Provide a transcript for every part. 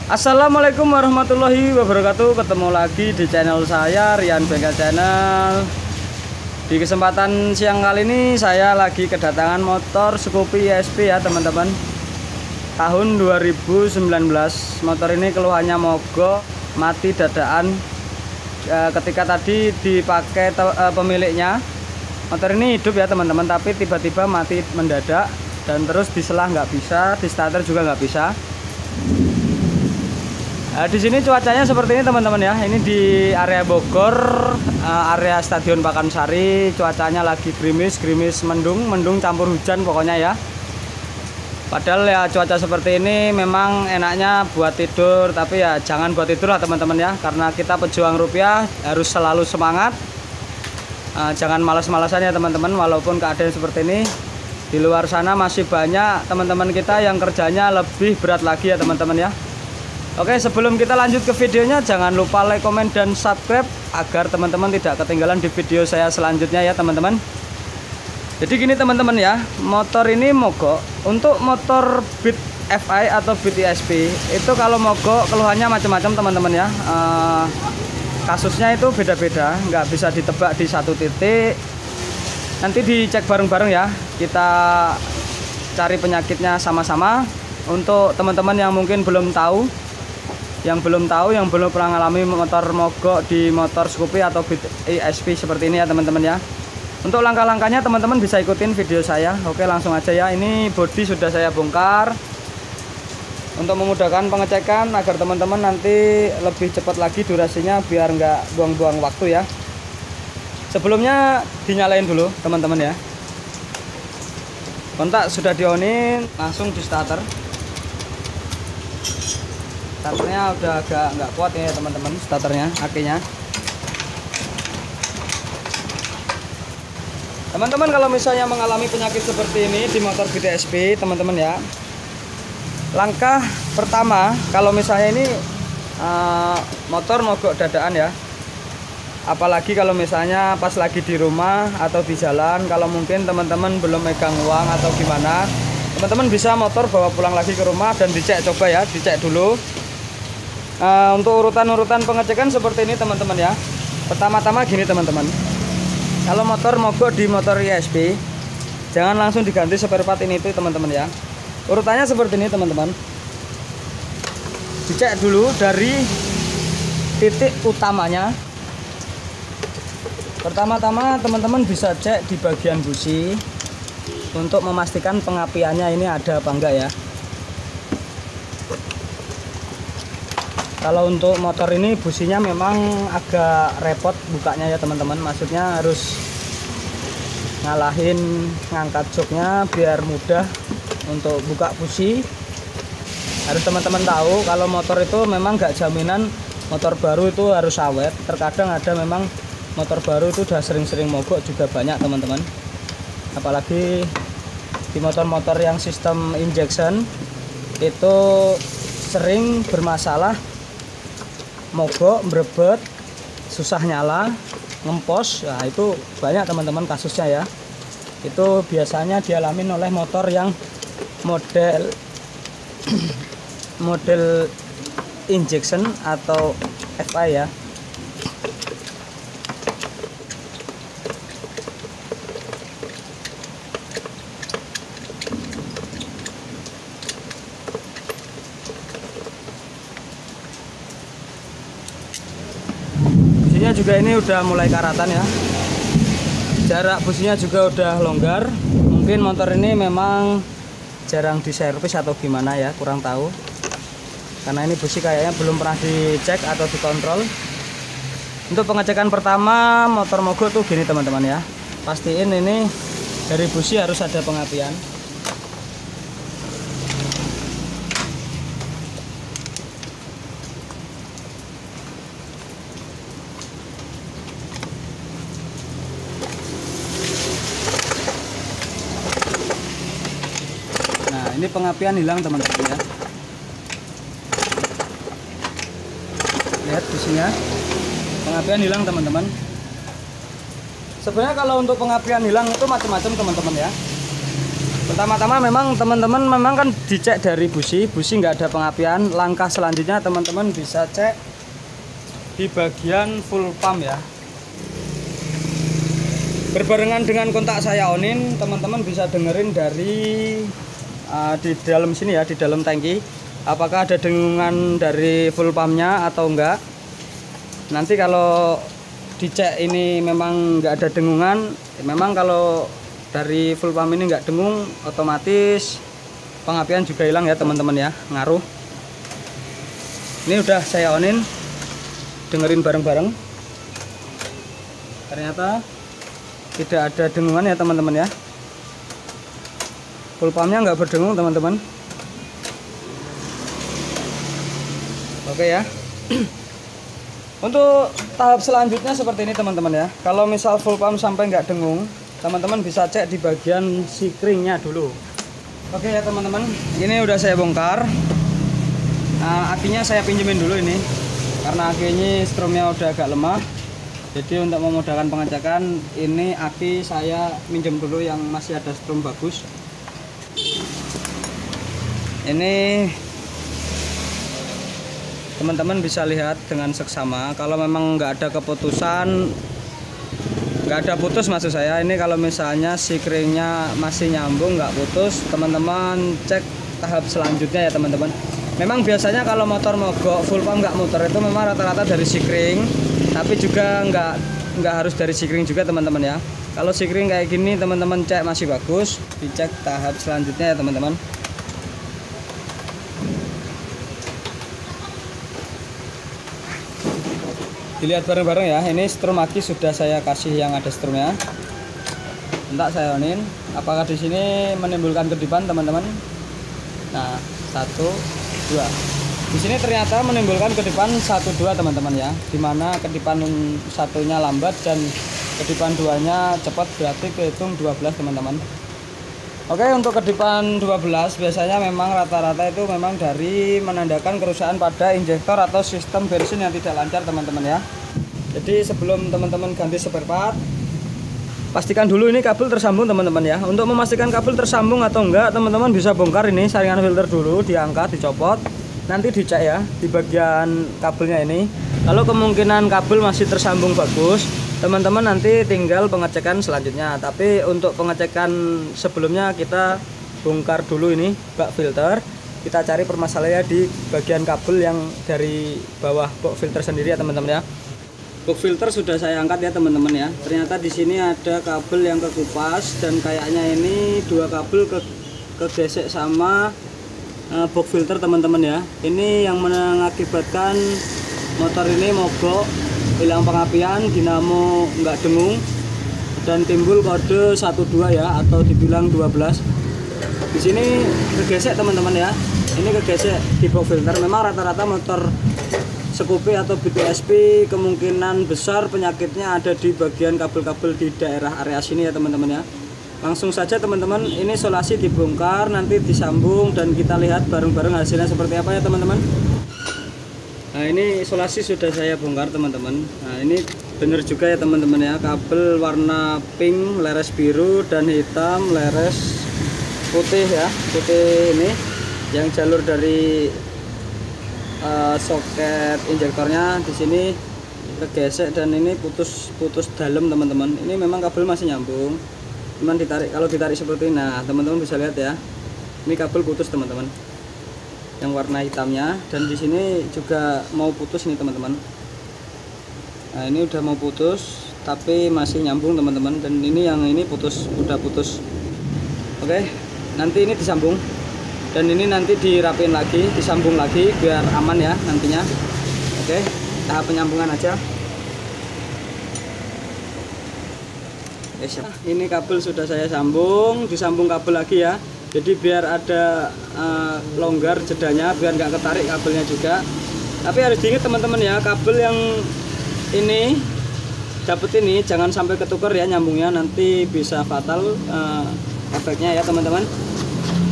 Assalamualaikum warahmatullahi wabarakatuh. Ketemu lagi di channel saya, Rian Bengkel Channel. Di kesempatan siang kali ini saya lagi kedatangan motor Scoopy ESP ya teman-teman. Tahun 2019. Motor ini keluhannya mogok, mati dadaan. Ketika tadi dipakai pemiliknya, motor ini hidup ya teman-teman, tapi tiba-tiba mati mendadak. Dan terus diselah nggak bisa, di starter juga nggak bisa. Di sini cuacanya seperti ini teman-teman ya. Ini di area Bogor, area Stadion Pakansari. Cuacanya lagi gerimis, mendung campur hujan pokoknya ya. Padahal ya cuaca seperti ini memang enaknya buat tidur, tapi ya jangan buat tidur lah teman-teman ya. Karena kita pejuang rupiah harus selalu semangat. Jangan malas-malasan ya teman-teman. Walaupun keadaan seperti ini, di luar sana masih banyak teman-teman kita yang kerjanya lebih berat lagi ya teman-teman ya. Oke, sebelum kita lanjut ke videonya, jangan lupa like, komen, dan subscribe agar teman-teman tidak ketinggalan di video saya selanjutnya ya teman-teman. Jadi gini teman-teman ya, motor ini mogok. Untuk motor Beat FI atau Beat ESP itu kalau mogok keluhannya macam-macam teman-teman ya. Kasusnya itu beda-beda, nggak bisa ditebak di satu titik. Nanti dicek bareng-bareng ya, kita cari penyakitnya sama-sama. Untuk teman-teman yang mungkin belum tahu, yang belum pernah mengalami motor mogok di motor Scoopy atau Beat ESP seperti ini ya teman-teman ya. Untuk langkah-langkahnya teman-teman bisa ikutin video saya. Oke, langsung aja ya. Ini bodi sudah saya bongkar untuk memudahkan pengecekan agar teman-teman nanti lebih cepat lagi durasinya, biar nggak buang-buang waktu ya. Sebelumnya dinyalain dulu teman-teman ya. Kontak sudah dionin, langsung di starter. Starternya udah agak nggak kuat ya teman-teman, starternya, akinya. Teman-teman kalau misalnya mengalami penyakit seperti ini di motor Beat ESP teman-teman ya, langkah pertama kalau misalnya ini motor mogok dadaan ya, apalagi kalau misalnya pas lagi di rumah atau di jalan, kalau mungkin teman-teman belum megang uang atau gimana, teman-teman bisa motor bawa pulang lagi ke rumah dan dicek, coba ya, dicek dulu. Untuk urutan-urutan pengecekan seperti ini teman-teman ya. Pertama-tama gini teman-teman, kalau motor mogok di motor ESP, jangan langsung diganti spare part ini itu teman-teman ya. Urutannya seperti ini teman-teman. Dicek dulu dari titik utamanya. Pertama-tama teman-teman bisa cek di bagian busi untuk memastikan pengapiannya ini ada apa enggak ya. Kalau untuk motor ini businya memang agak repot bukanya ya teman-teman. Maksudnya harus ngalahin ngangkat joknya biar mudah untuk buka busi. Harus teman-teman tahu kalau motor itu memang nggak jaminan motor baru itu harus awet. Terkadang ada memang motor baru itu udah sering-sering mogok juga banyak teman-teman. Apalagi di motor-motor yang sistem injection itu sering bermasalah, mogok, berebet, susah nyala, ngempos. Nah itu banyak teman-teman kasusnya ya. Itu biasanya dialami oleh motor yang model model injection atau FI ya. Businya juga ini udah mulai karatan ya. Jarak businya juga udah longgar. Mungkin motor ini memang jarang diservis atau gimana ya, kurang tahu. Karena ini busi kayaknya belum pernah dicek atau dikontrol. Untuk pengecekan pertama motor mogok tuh gini teman-teman ya. Pastiin ini dari busi harus ada pengapian. Nah, ini pengapian hilang teman-teman ya. Lihat businya, pengapian hilang teman-teman. Sebenarnya kalau untuk pengapian hilang itu macam-macam teman-teman ya. Pertama-tama memang teman-teman memang kan dicek dari busi nggak ada pengapian. Langkah selanjutnya teman-teman bisa cek di bagian full pump ya. Berbarengan dengan kontak saya onin, teman-teman bisa dengerin dari di dalam sini ya, di dalam tangki, apakah ada dengungan dari full pumpnya atau enggak. Nanti kalau dicek ini memang nggak ada dengungan, memang kalau dari full pump ini nggak dengung, otomatis pengapian juga hilang ya teman-teman ya, ngaruh. Ini udah saya onin, dengerin bareng-bareng. Ternyata tidak ada dengungan ya teman-teman ya. Full pumpnya nggak berdengung teman-teman. Oke ya. Untuk tahap selanjutnya seperti ini teman-teman ya. Kalau misal full pump sampai nggak dengung, teman-teman bisa cek di bagian sikringnya dulu. Oke ya teman-teman, ini udah saya bongkar. Akinya saya pinjemin dulu ini, karena aki ini strumnya udah agak lemah. Jadi untuk memudahkan pengecekan, ini aki saya minjem dulu yang masih ada strum bagus. Ini teman-teman bisa lihat dengan seksama. Kalau memang nggak ada keputusan, nggak ada putus maksud saya, ini kalau misalnya sikringnya masih nyambung nggak putus, teman-teman cek tahap selanjutnya ya teman-teman. Memang biasanya kalau motor mogok full pump nggak muter itu memang rata-rata dari sikring, tapi juga nggak harus dari sikring juga teman-teman ya. Kalau sikring kayak gini teman-teman cek masih bagus, dicek tahap selanjutnya ya teman-teman. Dilihat bareng-bareng ya. Ini strum aki sudah saya kasih yang ada strumnya. Entar saya onin. Apakah di sini menimbulkan kedipan teman-teman? Nah, 1, 2. Di sini ternyata menimbulkan kedipan 1, 2 teman-teman ya. Dimana kedipan satunya lambat dan kedipan 2-nya cepat, berarti kehitung 12 teman-teman. Oke, untuk kedipan 12 biasanya memang rata-rata itu memang dari menandakan kerusakan pada injektor atau sistem bensin yang tidak lancar teman-teman ya. Jadi sebelum teman-teman ganti spare part, pastikan dulu ini kabel tersambung teman-teman ya. Untuk memastikan kabel tersambung atau enggak, teman-teman bisa bongkar ini saringan filter dulu, diangkat, dicopot. Nanti dicek ya di bagian kabelnya ini. Kalau kemungkinan kabel masih tersambung bagus, teman-teman nanti tinggal pengecekan selanjutnya. Tapi untuk pengecekan sebelumnya kita bongkar dulu ini bak filter. Kita cari permasalahannya di bagian kabel yang dari bawah box filter sendiri ya teman-teman ya. Box filter sudah saya angkat ya teman-teman ya. Ternyata di sini ada kabel yang kekupas dan kayaknya ini dua kabel kegesek sama box filter teman-teman ya. Ini yang mengakibatkan motor ini mogok, hilang pengapian, dinamo nggak dengung, dan timbul kode 12 ya, atau dibilang 12. Di sini kegesek teman-teman ya. Ini kegesek di box filter. Memang rata-rata motor Scoopy atau BTSP kemungkinan besar penyakitnya ada di bagian kabel-kabel di daerah area sini ya teman-teman ya. Langsung saja teman-teman, ini isolasi dibongkar, nanti disambung dan kita lihat bareng-bareng hasilnya seperti apa ya teman-teman. Nah, ini isolasi sudah saya bongkar teman-teman. Nah, ini benar juga ya teman-teman ya, kabel warna pink leres biru dan hitam leres putih ya. Putih ini yang jalur dari soket injektornya di sini kegesek dan ini putus dalam teman-teman. Ini memang kabel masih nyambung, cuman ditarik, kalau ditarik seperti ini, nah teman-teman bisa lihat ya, ini kabel putus teman-teman yang warna hitamnya, dan di sini juga mau putus nih teman-teman. Nah, ini udah mau putus tapi masih nyambung teman-teman, dan ini yang ini putus, udah putus. Oke, nanti ini disambung dan ini nanti dirapin lagi, disambung lagi biar aman ya nantinya. Oke, tahap penyambungan aja. Ini kabel sudah saya sambung, disambung kabel lagi ya. Jadi biar ada longgar jedanya, biar nggak ketarik kabelnya juga. Tapi harus diingat teman-teman ya, kabel yang ini dapet ini jangan sampai ketukar ya nyambungnya, nanti bisa fatal efeknya ya teman-teman.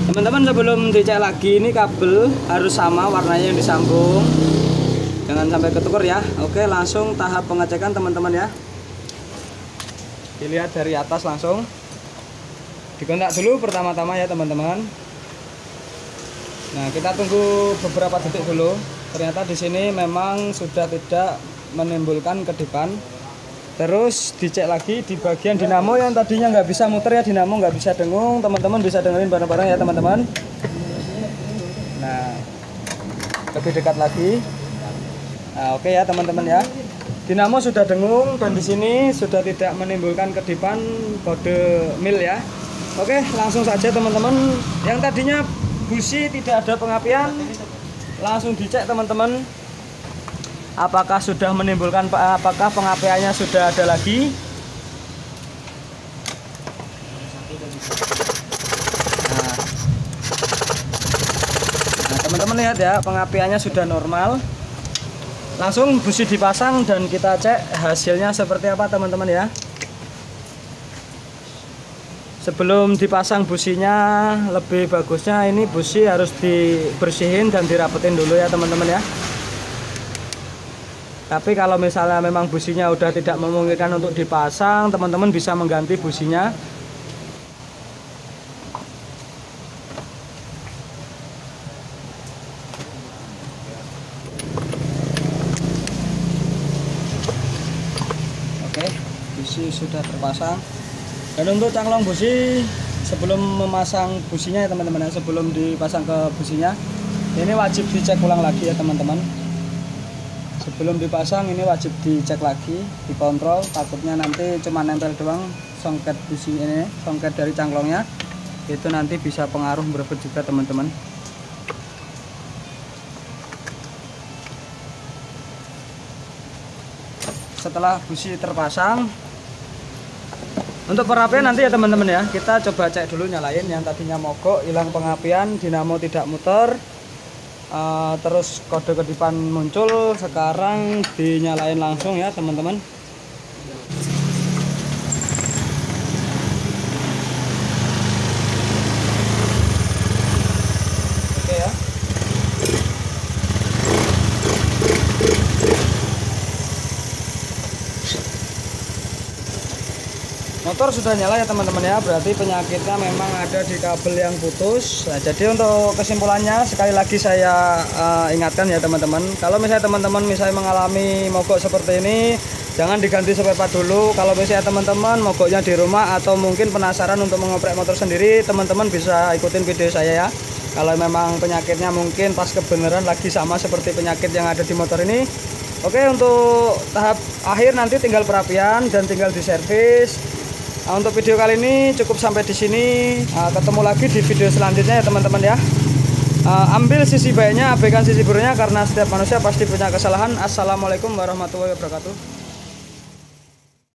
Teman-teman sebelum dicek lagi, ini kabel harus sama warnanya yang disambung, jangan sampai ketukar ya. Oke, langsung tahap pengecekan teman-teman ya. Dilihat dari atas langsung. Dikontak dulu pertama-tama ya teman-teman. Nah, kita tunggu beberapa detik dulu. Ternyata di sini memang sudah tidak menimbulkan kedipan. Terus dicek lagi di bagian dinamo yang tadinya nggak bisa muter ya, dinamo nggak bisa dengung. Teman-teman bisa dengerin bareng-bareng ya teman-teman. Nah, lebih dekat lagi. Nah, oke ya teman-teman ya. Dinamo sudah dengung dan di sini sudah tidak menimbulkan kedipan kode mil ya. Oke, langsung saja teman-teman. Yang tadinya busi tidak ada pengapian, langsung dicek teman-teman. Apakah sudah menimbulkan, apakah pengapiannya sudah ada lagi? Nah, teman-teman lihat ya, pengapiannya sudah normal. Langsung busi dipasang dan kita cek hasilnya seperti apa teman-teman ya. Sebelum dipasang businya, lebih bagusnya ini busi harus dibersihin dan dirapetin dulu ya teman-teman ya. Tapi kalau misalnya memang businya udah tidak memungkinkan untuk dipasang, teman-teman bisa mengganti businya. Oke, busi sudah terpasang. Dan untuk cangklong busi, sebelum memasang businya ya teman-teman, sebelum dipasang ke businya, ini wajib dicek ulang lagi ya teman-teman. Sebelum dipasang ini wajib dicek lagi, dikontrol, takutnya nanti cuma nempel doang songket busi ini, songket dari cangklongnya, itu nanti bisa pengaruh berebut juga teman-teman. Setelah busi terpasang, untuk perapian nanti ya teman-teman ya, kita coba cek dulu nyalain. Yang tadinya mogok, hilang pengapian, dinamo tidak muter, terus kode kedipan muncul. Sekarang dinyalain langsung ya teman-teman. Oke ya. Motor sudah nyala ya teman-teman ya, berarti penyakitnya memang ada di kabel yang putus. Nah, jadi untuk kesimpulannya sekali lagi saya ingatkan ya teman-teman, kalau misalnya teman-teman mengalami mogok seperti ini, jangan diganti spare part dulu. Kalau misalnya teman-teman mogoknya di rumah atau mungkin penasaran untuk mengoprek motor sendiri, teman-teman bisa ikutin video saya ya. Kalau memang penyakitnya mungkin pas kebenaran lagi sama seperti penyakit yang ada di motor ini. Oke, untuk tahap akhir nanti tinggal perapian dan tinggal diservis. Nah, untuk video kali ini cukup sampai di sini. Ketemu lagi di video selanjutnya ya teman-teman ya. Ambil sisi baiknya, abaikan sisi buruknya, karena setiap manusia pasti punya kesalahan. Assalamualaikum warahmatullahi wabarakatuh.